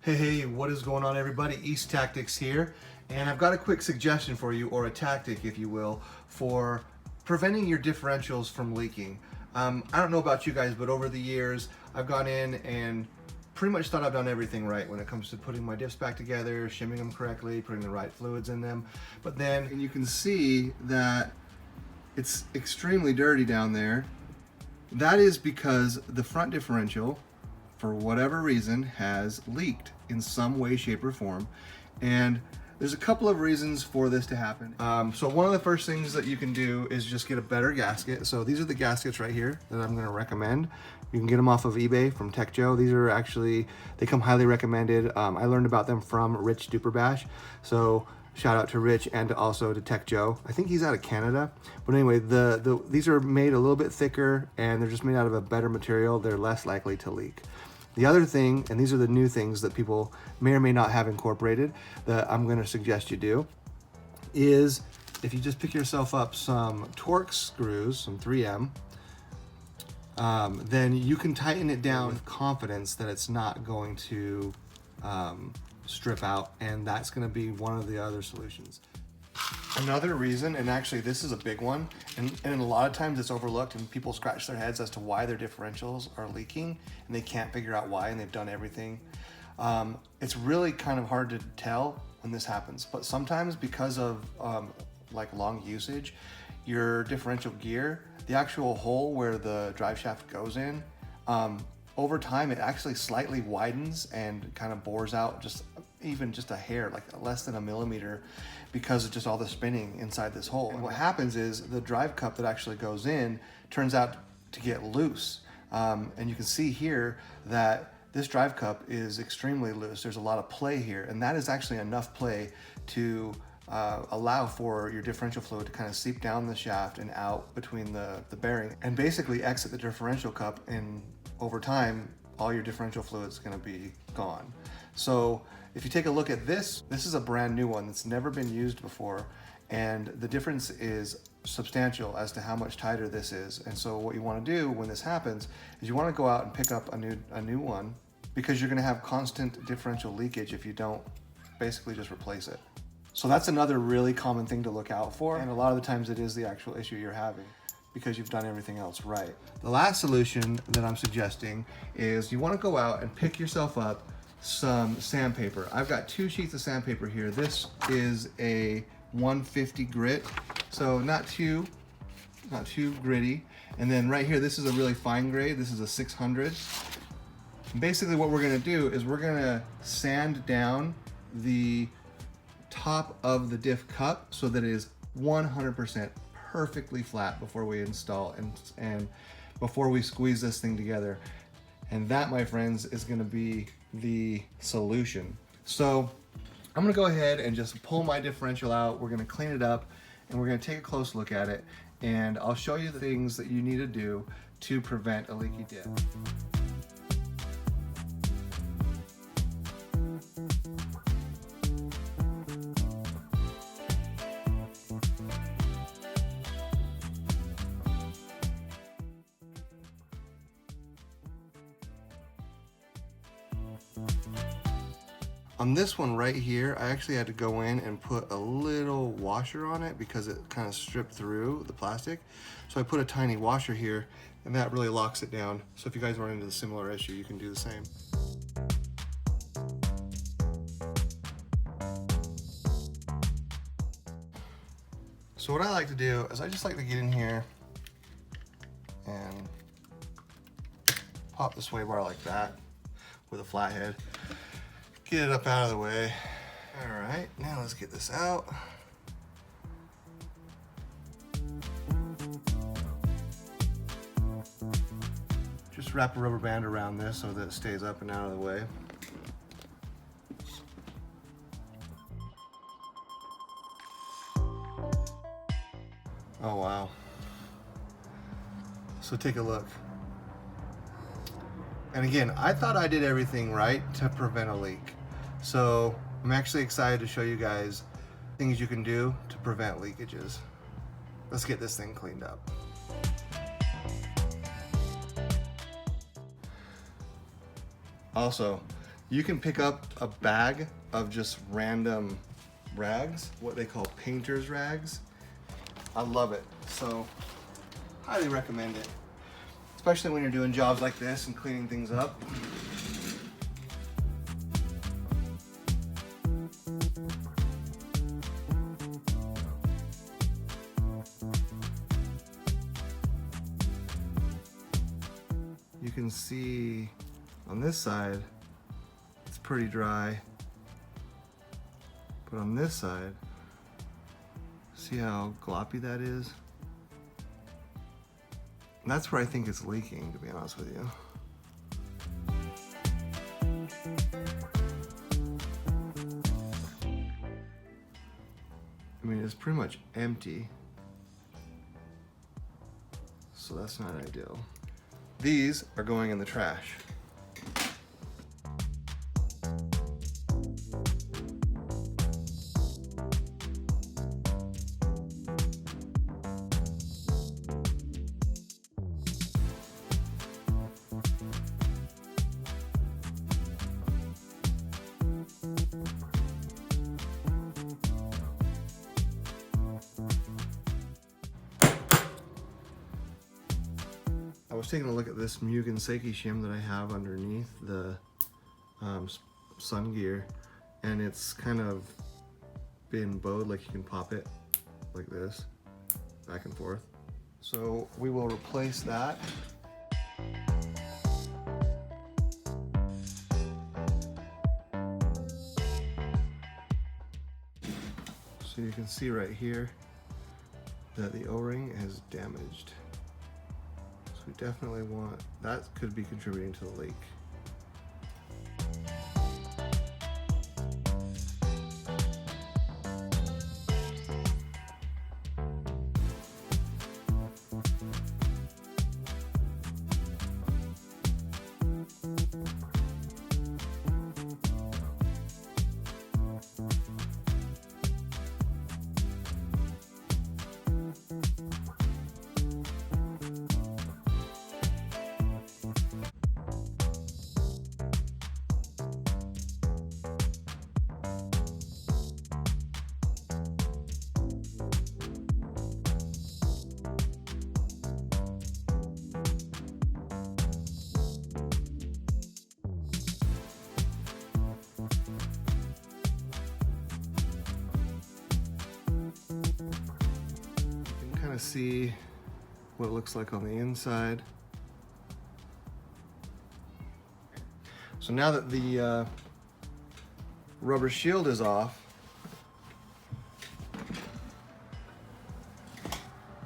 Hey, what is going on, everybody? East Tactics here, and I've got a quick suggestion for you, or a tactic, if you will, for preventing your differentials from leaking. I don't know about you guys, but over the years, I've gone in and pretty much thought I've done everything right when it comes to putting my diffs back together, shimming them correctly, putting the right fluids in them. But then, and you can see that it's extremely dirty down there. That is because the front differential, for whatever reason, has leaked in some way, shape, or form. And there's a couple of reasons for this to happen. So one of the first things that you can do is just get a better gasket. So these are the gaskets right here that I'm gonna recommend. You can get them off of eBay from Tekjo. These are actually, they come highly recommended. I learned about them from Rich Bash. So shout out to Rich and also to Tekjo. I think he's out of Canada. But anyway, these are made a little bit thicker and they're just made out of a better material. They're less likely to leak. The other thing, and these are the new things that people may or may not have incorporated that I'm going to suggest you do, is if you just pick yourself up some Torx screws, some 3M, then you can tighten it down with confidence that it's not going to strip out, and that's going to be one of the other solutions. Another reason, and actually this is a big one, and a lot of times it's overlooked and people scratch their heads as to why their differentials are leaking and they can't figure out why, and they've done everything. It's really kind of hard to tell when this happens, but sometimes because of like long usage, your differential gear, the actual hole where the drive shaft goes in, over time it actually slightly widens and kind of bores out just a hair, like less than a millimeter, because of just all the spinning inside this hole. And what happens is the drive cup that actually goes in turns out to get loose. And you can see here that this drive cup is extremely loose. There's a lot of play here, and that is actually enough play to allow for your differential fluid to kind of seep down the shaft and out between the bearing and basically exit the differential cup, and over time all your differential fluid is going to be gone. So if you take a look at this is a brand new one that's never been used before, and the difference is substantial as to how much tighter this is. And so what you want to do when this happens is you want to go out and pick up a new one, because you're going to have constant differential leakage if you don't basically just replace it. So that's another really common thing to look out for, and a lot of the times it is the actual issue you're having because you've done everything else right. The last solution that I'm suggesting is you want to go out and pick yourself up some sandpaper. I've got 2 sheets of sandpaper here. This is a 150 grit, so not too gritty. And then right here, this is a really fine grade. This is a 600. And basically what we're gonna do is we're gonna sand down the top of the diff cup so that it is 100% perfectly flat before we install and before we squeeze this thing together. And that, my friends, is gonna be the solution. So I'm gonna go ahead and just pull my differential out. We're gonna clean it up and we're gonna take a close look at it, and I'll show you the things that you need to do to prevent a leaky diff. On this one right here, I actually had to go in and put a little washer on it because it kind of stripped through the plastic. So I put a tiny washer here, and that really locks it down. So if you guys run into a similar issue, you can do the same. So what I like to do is I just like to get in here and pop the sway bar like that with a flathead. Get it up out of the way. All right, now let's get this out. Just wrap a rubber band around this so that it stays up and out of the way. Oh wow. So take a look. And again, I thought I did everything right to prevent a leak. So I'm actually excited to show you guys things you can do to prevent leakages. Let's get this thing cleaned up. Also, You can pick up a bag of just random rags, what they call painter's rags. I love it, so highly recommend it, especially when you're doing jobs like this and cleaning things up. You can see on this side, it's pretty dry, but on this side, see how gloppy that is? And that's where I think it's leaking, to be honest with you. I mean, it's pretty much empty, so that's not ideal. These are going in the trash. I was taking a look at this Mugen Seiki shim that I have underneath the sun gear, and it's kind of been bowed, like you can pop it like this, back and forth. So we will replace that. So you can see right here that the O-ring is damaged. We definitely want, that could be contributing to the leak. See what it looks like on the inside. So now that the rubber shield is off,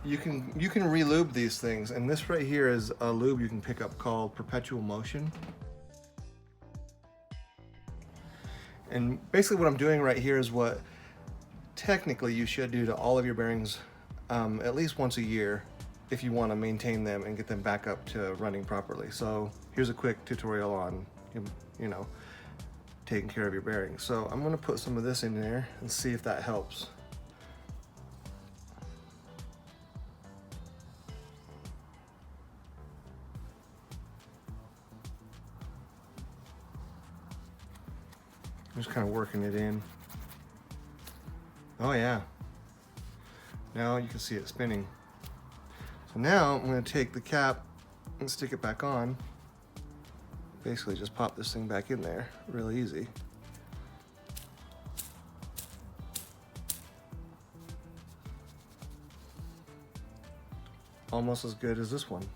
you can re-lube these things, and this right here is a lube you can pick up called Perpetual Motion. And basically what I'm doing right here is what technically you should do to all of your bearings at least once a year if you want to maintain them and get them back up to running properly. So here's a quick tutorial on, you know, taking care of your bearings. So I'm going to put some of this in there and see if that helps. I'm just kind of working it in. Oh yeah. Now you can see it spinning. So now I'm going to take the cap and stick it back on. Basically just pop this thing back in there, really easy. Almost as good as this one.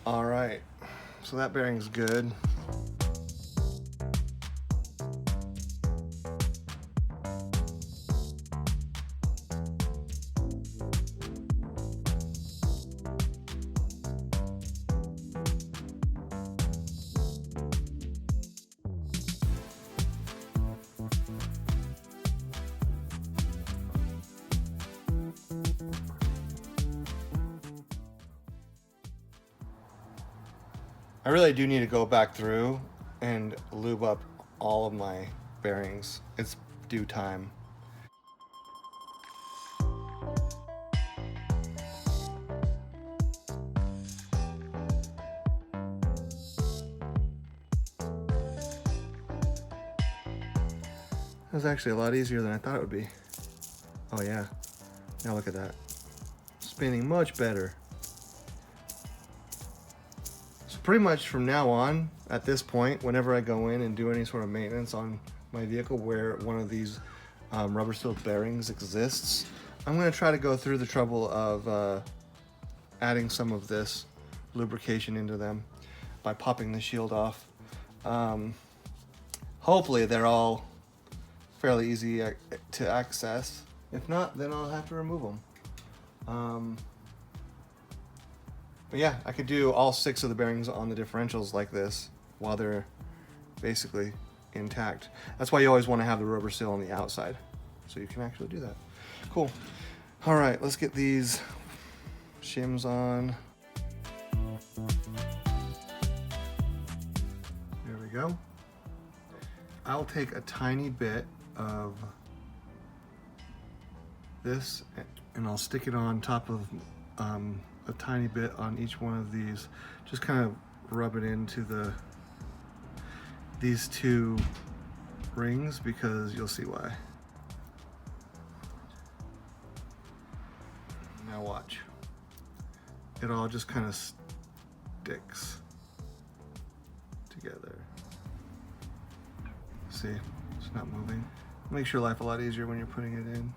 All right, so that bearing's good. I really do need to go back through and lube up all of my bearings. It's due time. That was actually a lot easier than I thought it would be. Oh yeah, now look at that. Spinning much better. So pretty much from now on, at this point, whenever I go in and do any sort of maintenance on my vehicle where one of these rubber sealed bearings exists, I'm gonna try to go through the trouble of adding some of this lubrication into them by popping the shield off. Hopefully they're all fairly easy to access. If not, then I'll have to remove them. But yeah, I could do all 6 of the bearings on the differentials like this while they're basically intact. That's why you always want to have the rubber seal on the outside, so you can actually do that. Cool. All right, let's get these shims on. There we go. I'll take a tiny bit of this and I'll stick it on top of a tiny bit on each one of these. Just kind of rub it into these 2 rings, because you'll see why. Now watch. It all just kind of sticks together. See, it's not moving. Makes your life a lot easier when you're putting it in.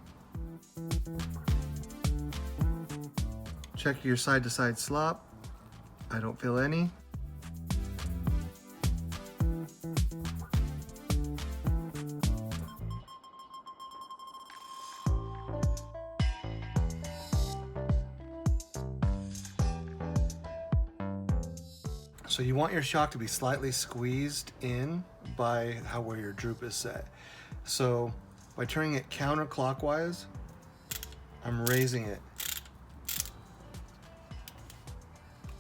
Check your side-to-side slop. I don't feel any. So you want your shock to be slightly squeezed in by where your droop is set. So by turning it counterclockwise, I'm raising it,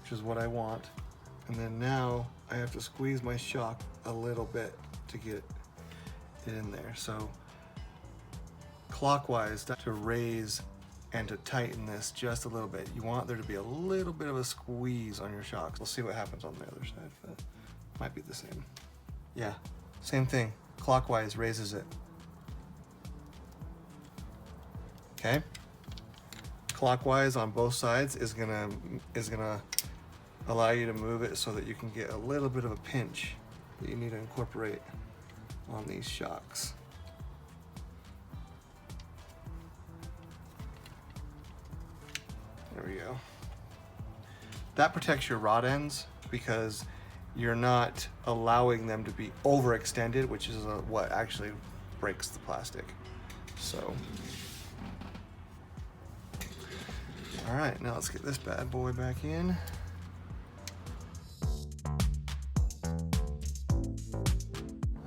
which is what I want. And then now I have to squeeze my shock a little bit to get it in there. So clockwise to raise and to tighten this just a little bit. You want there to be a little bit of a squeeze on your shocks. We'll see what happens on the other side, but it might be the same. Yeah, same thing. Clockwise raises it. Okay. Clockwise on both sides is gonna allow you to move it so that you can get a little bit of a pinch that you need to incorporate on these shocks. There we go. That protects your rod ends because you're not allowing them to be overextended, which is what actually breaks the plastic. So, all right, now let's get this bad boy back in.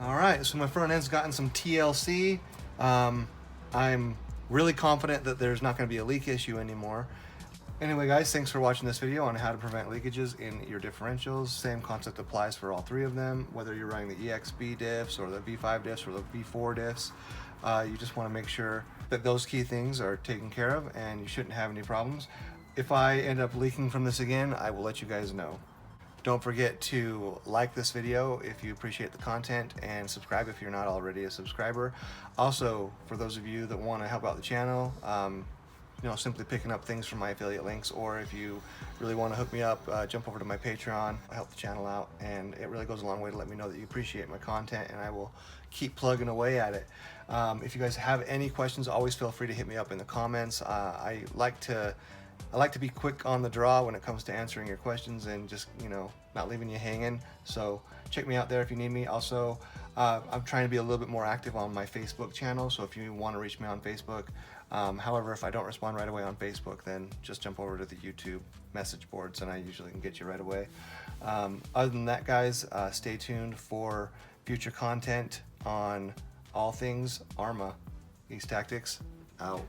All right, so my front end's gotten some TLC. I'm really confident that there's not going to be a leak issue anymore. Anyway guys, thanks for watching this video on how to prevent leakages in your differentials. Same concept applies for all 3 of them, whether you're running the EXB diffs or the V5 diffs or the V4 diffs. You just want to make sure that those key things are taken care of and you shouldn't have any problems. If I end up leaking from this again, I will let you guys know. Don't forget to like this video if you appreciate the content and subscribe if you're not already a subscriber. Also, for those of you that want to help out the channel, you know, simply picking up things from my affiliate links, or if you really want to hook me up, jump over to my Patreon. I help the channel out, and it really goes a long way to let me know that you appreciate my content, and I will keep plugging away at it. If you guys have any questions, always feel free to hit me up in the comments. I like to be quick on the draw when it comes to answering your questions and just, you know, not leaving you hanging. So check me out there if you need me. Also, I'm trying to be a little bit more active on my Facebook channel, so if you want to reach me on Facebook. However, if I don't respond right away on Facebook, then just jump over to the YouTube message boards and I usually can get you right away. Other than that, guys, stay tuned for future content on all things Arrma. These Tactics out.